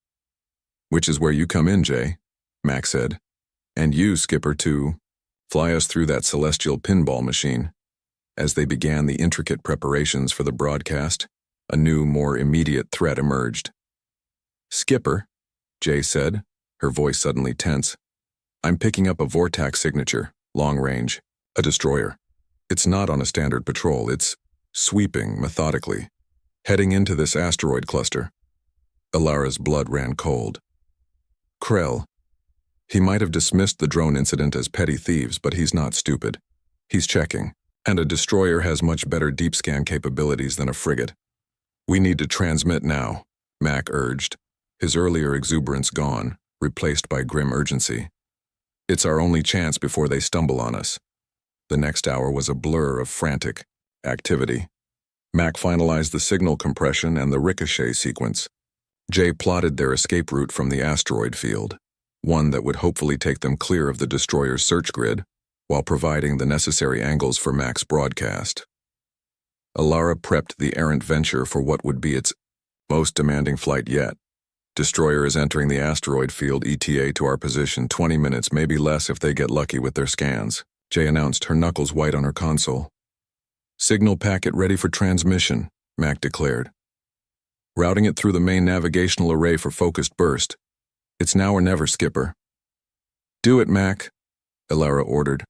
Which is where you come in, Jay, Mac said. And you, Skipper, to fly us through that celestial pinball machine. As they began the intricate preparations for the broadcast, a new, more immediate threat emerged. Skipper, Jay said, her voice suddenly tense. I'm picking up a Vortaak signature, long range, a destroyer. It's not on a standard patrol, it's sweeping methodically, heading into this asteroid cluster. Elara's blood ran cold. Krell. He might have dismissed the drone incident as petty thieves, but he's not stupid. He's checking, and a destroyer has much better deep scan capabilities than a frigate. We need to transmit now, Mac urged, his earlier exuberance gone, replaced by grim urgency. It's our only chance before they stumble on us. The next hour was a blur of frantic activity. Mac finalized the signal compression and the ricochet sequence. Jay plotted their escape route from the asteroid field, one that would hopefully take them clear of the destroyer's search grid, while providing the necessary angles for Mac's broadcast. Elara prepped the Errant Venture for what would be its most demanding flight yet. Destroyer is entering the asteroid field ETA to our position 20 minutes, maybe less if they get lucky with their scans, Jay announced, her knuckles white on her console. Signal packet ready for transmission, Mac declared. Routing it through the main navigational array for focused burst. It's now or never, Skipper. Do it, Mac, Elara ordered.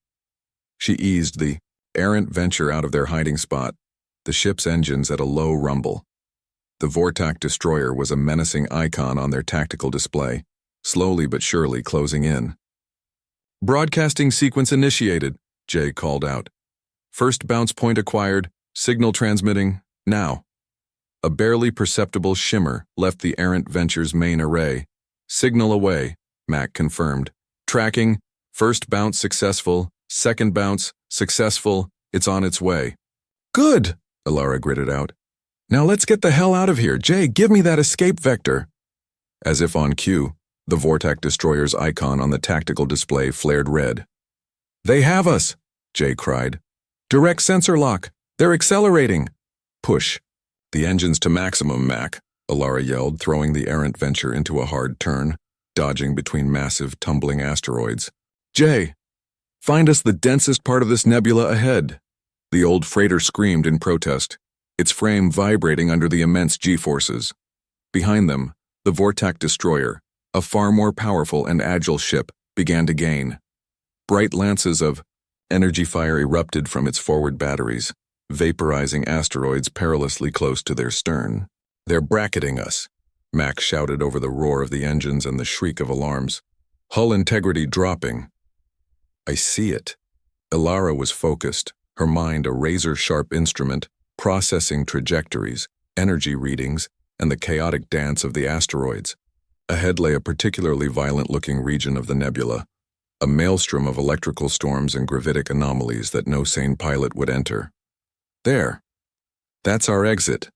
She eased the Errant Venture out of their hiding spot, the ship's engines at a low rumble. The Vortaak destroyer was a menacing icon on their tactical display, slowly but surely closing in. Broadcasting sequence initiated, Jay called out. First bounce point acquired, signal transmitting, now. A barely perceptible shimmer left the Errant Venture's main array. Signal away, Mac confirmed. Tracking, first bounce successful, second bounce successful, it's on its way. Good, Elara gritted out. Now let's get the hell out of here. Jay, give me that escape vector. As if on cue, the Vortaak destroyer's icon on the tactical display flared red. They have us, Jay cried. Direct sensor lock. They're accelerating. Push. The engines to maximum, Mac, Elara yelled, throwing the Errant Venture into a hard turn, dodging between massive, tumbling asteroids. Jay, find us the densest part of this nebula ahead. The old freighter screamed in protest, its frame vibrating under the immense G-forces. Behind them, the Vortaak destroyer, a far more powerful and agile ship, began to gain. Bright lances of energy fire erupted from its forward batteries, vaporizing asteroids perilously close to their stern. They're bracketing us, Mac shouted over the roar of the engines and the shriek of alarms. Hull integrity dropping. I see it. Elara was focused, her mind a razor-sharp instrument, processing trajectories, energy readings, and the chaotic dance of the asteroids. Ahead lay a particularly violent-looking region of the nebula, a maelstrom of electrical storms and gravitic anomalies that no sane pilot would enter. There. That's our exit.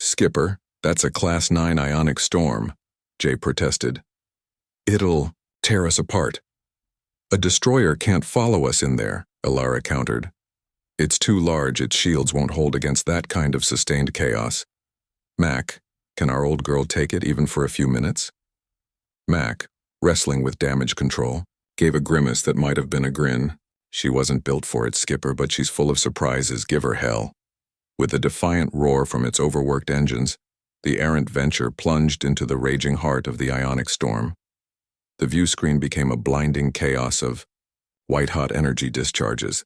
"Skipper, that's a Class 9 ionic storm," Jay protested. "It'll tear us apart." "A destroyer can't follow us in there," Elara countered. "It's too large, its shields won't hold against that kind of sustained chaos. Mac, can our old girl take it even for a few minutes?" Mac, wrestling with damage control, gave a grimace that might have been a grin. "She wasn't built for it, Skipper, but she's full of surprises, give her hell." With a defiant roar from its overworked engines, the Errant Venture plunged into the raging heart of the ionic storm. The view screen became a blinding chaos of white-hot energy discharges.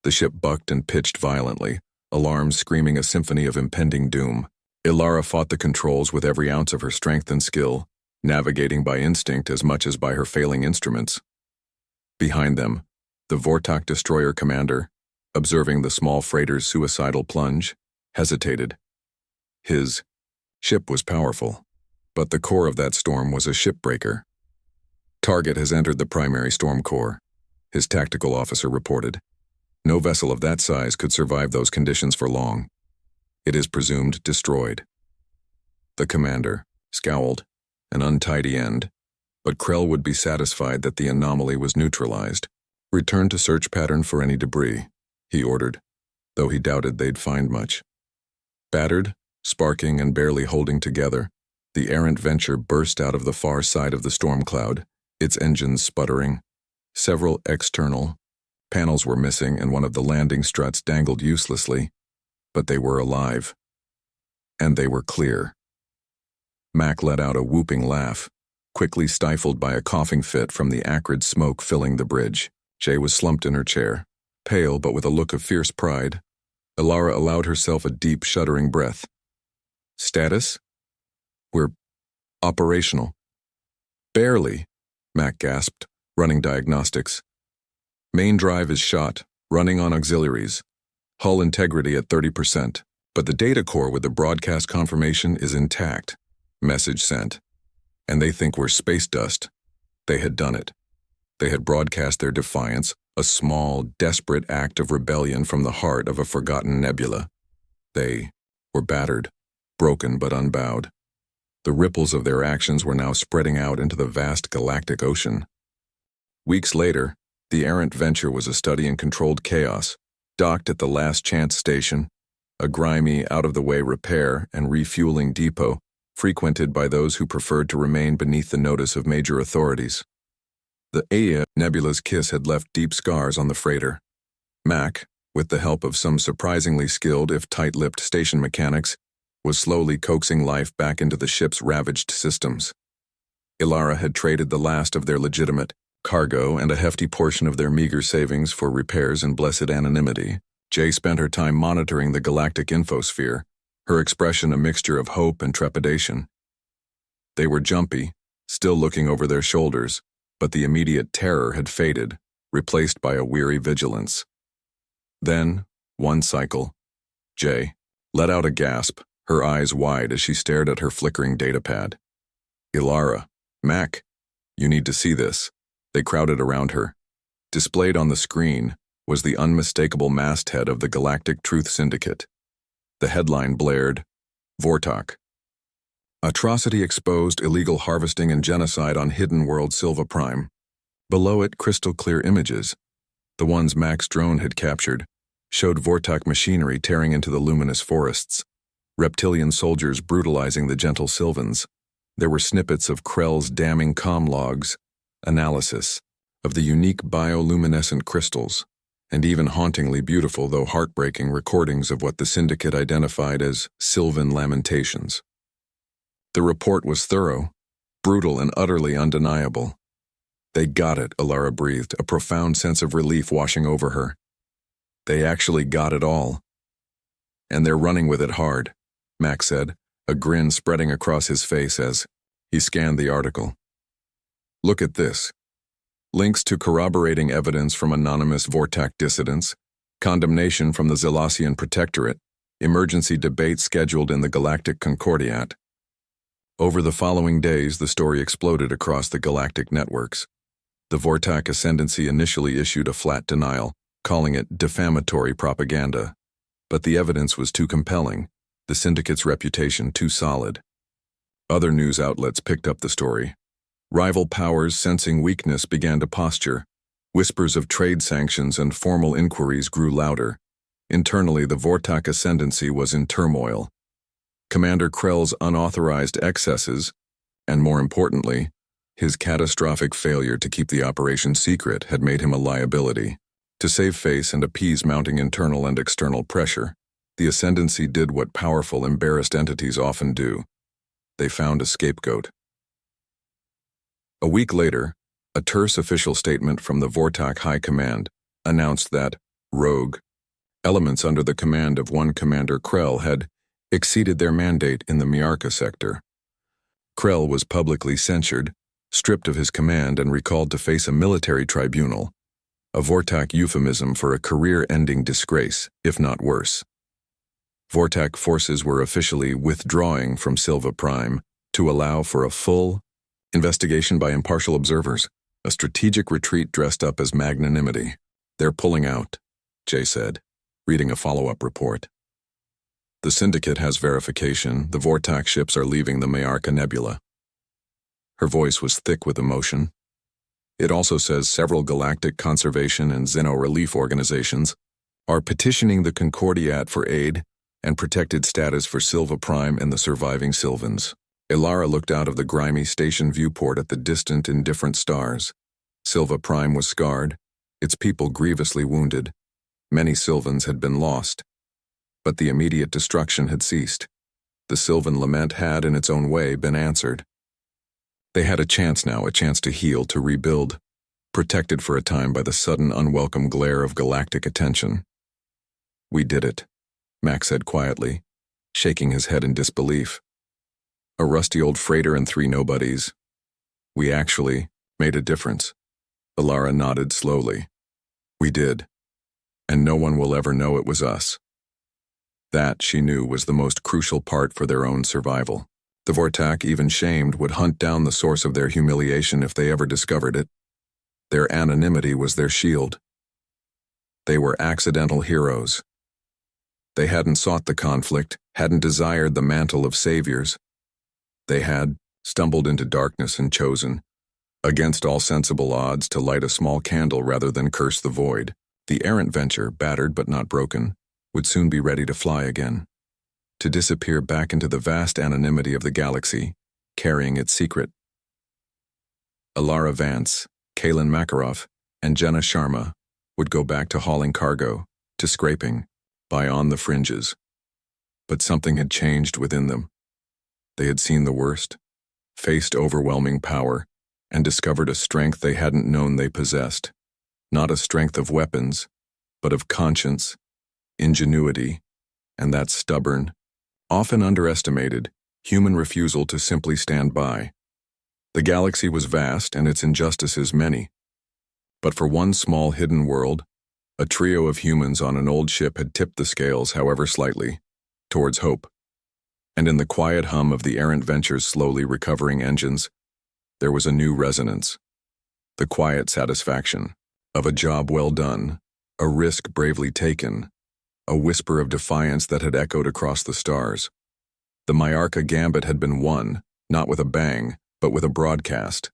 The ship bucked and pitched violently, alarms screaming a symphony of impending doom. Elara fought the controls with every ounce of her strength and skill, navigating by instinct as much as by her failing instruments. Behind them, the Vortaak destroyer commander, observing the small freighter's suicidal plunge, hesitated. His ship was powerful, but the core of that storm was a shipbreaker. "Target has entered the primary storm core," his tactical officer reported. "No vessel of that size could survive those conditions for long. It is presumed destroyed." The commander scowled, an untidy end, but Krell would be satisfied that the anomaly was neutralized. "Return to search pattern for any debris," he ordered, though he doubted they'd find much. Battered, sparking and barely holding together, the Errant Venture burst out of the far side of the storm cloud, its engines sputtering. Several external panels were missing and one of the landing struts dangled uselessly, but they were alive. And they were clear. Mac let out a whooping laugh, quickly stifled by a coughing fit from the acrid smoke filling the bridge. Jay was slumped in her chair, pale but with a look of fierce pride. Elara allowed herself a deep, shuddering breath. "Status? We're operational." "Barely," Mac gasped, running diagnostics. "Main drive is shot, running on auxiliaries. Hull integrity at 30%, but the data core with the broadcast confirmation is intact. Message sent. And they think we're space dust." They had done it. They had broadcast their defiance, a small, desperate act of rebellion from the heart of a forgotten nebula. They were battered, broken but unbowed. The ripples of their actions were now spreading out into the vast galactic ocean. Weeks later, the Errant Venture was a study in controlled chaos, docked at the Last Chance station, a grimy, out-of-the-way repair and refueling depot frequented by those who preferred to remain beneath the notice of major authorities. The Myarrka Nebula's kiss had left deep scars on the freighter. Mac, with the help of some surprisingly skilled if tight-lipped station mechanics, was slowly coaxing life back into the ship's ravaged systems. Elara had traded the last of their legitimate cargo and a hefty portion of their meager savings for repairs and blessed anonymity. Jay spent her time monitoring the galactic infosphere, her expression a mixture of hope and trepidation. They were jumpy, still looking over their shoulders, but the immediate terror had faded, replaced by a weary vigilance. Then, one cycle, Jay let out a gasp, her eyes wide as she stared at her flickering datapad. "Elara, Mac, you need to see this." They crowded around her. Displayed on the screen was the unmistakable masthead of the Galactic Truth Syndicate. The headline blared, "Vortaak. Atrocity exposed, illegal harvesting and genocide on hidden world Sylva Prime." Below it, crystal-clear images, the ones Mac's drone had captured, showed Vortaak machinery tearing into the luminous forests, reptilian soldiers brutalizing the gentle Sylvans. There were snippets of Krell's damning comm logs, analysis of the unique bioluminescent crystals, and even hauntingly beautiful though heartbreaking recordings of what the Syndicate identified as Sylvan lamentations. The report was thorough, brutal and utterly undeniable. "They got it," Elara breathed, a profound sense of relief washing over her. "They actually got it all. And they're running with it hard," Mac said, a grin spreading across his face as he scanned the article. "Look at this. Links to corroborating evidence from anonymous Vortaak dissidents, condemnation from the Zelassian Protectorate, emergency debate scheduled in the Galactic Concordiat." Over the following days, the story exploded across the galactic networks. The Vortaak Ascendancy initially issued a flat denial, calling it defamatory propaganda. But the evidence was too compelling. the syndicate's reputation too solid. Other news outlets picked up the story. Rival powers sensing weakness began to posture. Whispers of trade sanctions and formal inquiries grew louder. Internally, the Vortaak Ascendancy was in turmoil. Commander Krell's unauthorized excesses, and more importantly, his catastrophic failure to keep the operation secret, had made him a liability. To save face and appease mounting internal and external pressure, the Ascendancy did what powerful, embarrassed entities often do. They found a scapegoat. A week later, a terse official statement from the Vortaak High Command announced that rogue elements under the command of one Commander Krell had exceeded their mandate in the Myarrka sector. Krell was publicly censured, stripped of his command, and recalled to face a military tribunal, a Vortaak euphemism for a career-ending disgrace, if not worse. Vortaak forces were officially withdrawing from Sylva Prime to allow for a full investigation by impartial observers, a strategic retreat dressed up as magnanimity. "They're pulling out," Jay said, reading a follow-up report. "The Syndicate has verification. The Vortaak ships are leaving the Myarrka Nebula." Her voice was thick with emotion. "It also says several galactic conservation and xeno-relief organizations are petitioning the Concordiat for aid and protected status for Sylva Prime and the surviving Sylvans." Elara looked out of the grimy station viewport at the distant, indifferent stars. Sylva Prime was scarred, its people grievously wounded. Many Sylvans had been lost, but the immediate destruction had ceased. The Sylvan lament had, in its own way, been answered. They had a chance now, a chance to heal, to rebuild, protected for a time by the sudden, unwelcome glare of galactic attention. "We did it," Max said quietly, shaking his head in disbelief. "A rusty old freighter and 3 nobodies. We actually made a difference." Elara nodded slowly. "We did. And no one will ever know it was us." That, she knew, was the most crucial part for their own survival. The Vortaak, even shamed, would hunt down the source of their humiliation if they ever discovered it. Their anonymity was their shield. They were accidental heroes. They hadn't sought the conflict, hadn't desired the mantle of saviors. They had stumbled into darkness and chosen, against all sensible odds, to light a small candle rather than curse the void. The Errant Venture, battered but not broken, would soon be ready to fly again, to disappear back into the vast anonymity of the galaxy, carrying its secret. Elara Vance, Kaylin Makarov, and Jenna Sharma would go back to hauling cargo, to scraping, by on the fringes. But something had changed within them. They had seen the worst, faced overwhelming power, and discovered a strength they hadn't known they possessed. Not a strength of weapons, but of conscience, ingenuity, and that stubborn, often underestimated, human refusal to simply stand by. The galaxy was vast and its injustices many. But for one small hidden world, a trio of humans on an old ship had tipped the scales, however slightly, towards hope. And in the quiet hum of the Errant Venture's slowly recovering engines, there was a new resonance. The quiet satisfaction of a job well done, a risk bravely taken, a whisper of defiance that had echoed across the stars. The Myarrka Gambit had been won, not with a bang, but with a broadcast.